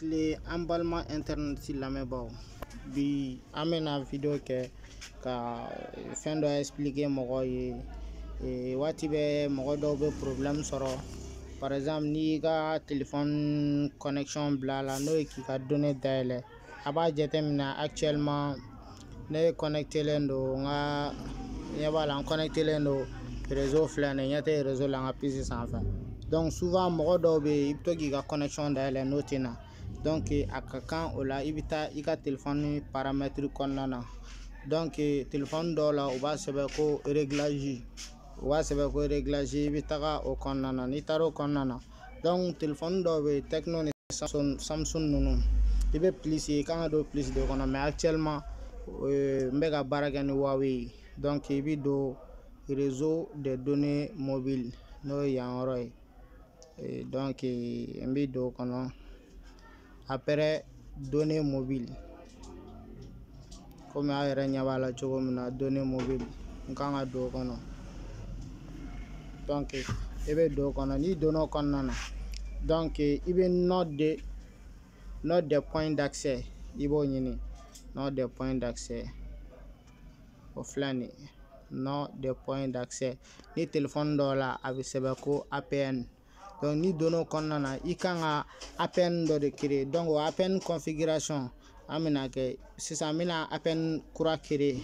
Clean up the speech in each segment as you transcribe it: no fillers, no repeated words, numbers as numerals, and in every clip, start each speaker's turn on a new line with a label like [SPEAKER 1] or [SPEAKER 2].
[SPEAKER 1] tile an balima internet lamɛnbaaw bi an bɛna video kɛ ka fɛn dɔ expliquer mɔgɔw ye waati bɛ mɔgɔ dɔw bɛ problème sɔrɔ par exemple ni ka téléphone connexion bila la n'o ye k'i ka données dayɛlɛ a b'a jateminɛ actuellement ne connecté len don nka ɲɛ b'a la n connecté len don réseau filɛ nin ɲɛ tɛ réseau la n ka pc sanfɛ donc souvent mɔgɔ dɔw bɛ i bɛ to k'i ka connexion dayɛlɛ n'o tɛ na donc a ka kan o la i bɛ taa i ka téléphone paramètre kɔnɔna na donc téléphone dɔw la u b'a sɛbɛn ko réglage u b'a sɛbɛn ko réglage i bɛ taga o kɔnɔna na n'i taara o kɔnɔna na donc téléphone dɔw bɛ Tecno ni Samsung ninnu i bɛ plus ye i kan ka don plus de kɔnɔ mais actuellement n bɛ ka baara kɛ ni Huawei donc i bɛ don réseau des données mobiles n'o ye yan yɔrɔ ye donc n bɛ don o kɔnɔ après données mobiles komi a yɛrɛ ɲɛ b'a la cogo min na données mobiles n kan ka don o kɔnɔ donc i bɛ don o kɔnɔ n'i donna o kɔnɔna na donc i bɛ note des points d'accès i b'o ɲini note des points d'accès o filɛ nin ye note des points d'accès ni téléphone dɔw la a bɛ sɛbɛn ko APN donc ni donna o kɔnɔna na i kan ka APN dɔ de créer donc o APN configuration an bɛna kɛ sisan n bɛna APN kura créer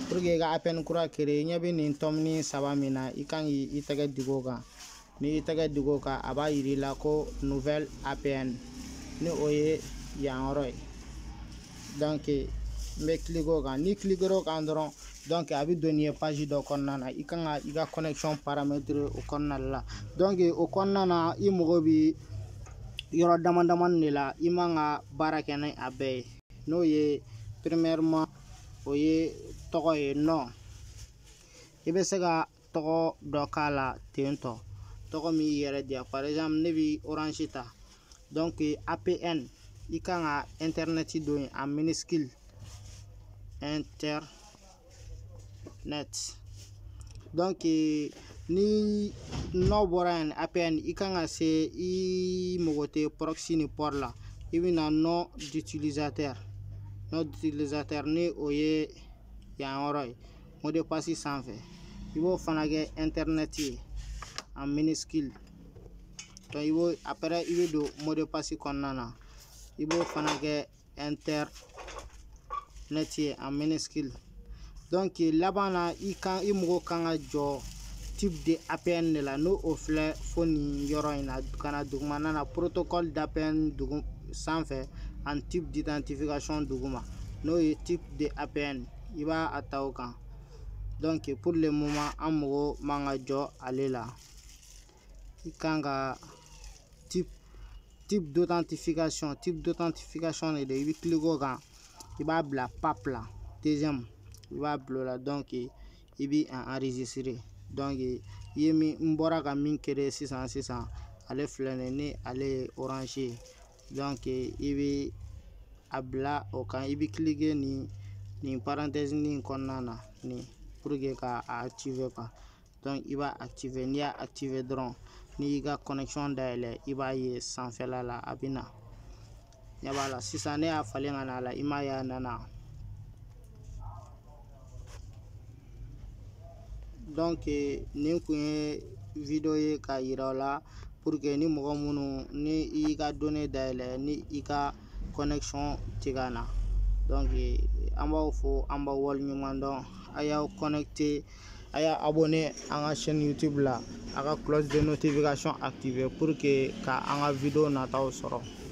[SPEAKER 1] pour que i ka APN kura créer i ɲɛ bɛ nin tɔminin 3 min na i kan k'i tɛgɛ digi o kan ni i tɛgɛ digi o kan a b'a jira i la ko nouvelle APN ni o ye yan yɔrɔ ye donc n bɛ cliquer o kan ni cliquer o kan dɔrɔn donc a bɛ don nin ye page dɔ kɔnɔna na i kan ka i ka connexion paramètre o kɔnɔna la donc o kɔnɔna na i mago bɛ yɔrɔ dama damani de la i man ka baara kɛ ni a bɛɛ ye n'o ye premièrement o ye tɔgɔ ye nom i bɛ se ka tɔgɔ dɔ k'a la ten tɔ tɔgɔ min y'i yɛrɛ diya par exemple ne bɛ orange ta donc APN i kan ka internet don yen en minuscule internet donc ni n'o bɔra yen APN i kan ka se i mago tɛ proxy ni port la i bɛ na nom d'utilisateur ni o ye yan yɔrɔ ye mot de passe sanfɛ i b'o fana kɛ internet ye en minuscule donc i b'o après i bɛ don mot de passe kɔnɔna na i b'o fana kɛ internet ye en minuscule donc laban na i mago kan ka jɔ type de APN de la n'o o filɛ fo nin yɔrɔ in na ka na dugumana na protocole d'APN dugu sanfɛ en type d'identification duguma n'o ye type de APN i b'a ta o kan donc pour le moment an mago man ka jɔ ale la i kan ka type d'authentification de don i bɛ cliquer o kan i b'a bila pap la deuxième i b'a bila o la donc i bɛ enregistrer donc i ye min n bɔra ka min créer sisan ale filɛ nin ni ale ye orange ye donc i bɛ a bila o kan i bɛ cliquer nin parenthèse nin kɔnɔna na nin pour que ka activer quoi donc i b'a activer n'i y'a activer dɔrɔn n'i y'i ka connexion dayɛlɛ i b'a ye sanfɛla la a bɛ na ɲɛ b'a la sisan ne y'a falen ka na la i m'a ye a nana donc nin kun ye video ye k'a yira o la pour que ni mɔgɔ minnu ni i y'i ka données dayɛlɛ ni i ka connexion tɛ ka na donc an b'aw fo an b'aw waleɲuman dɔn a y'aw connecté a y'a abonné an ka chaîne YouTube la a ka cloche de notification activer pour que ka an ka video nataw sɔrɔ.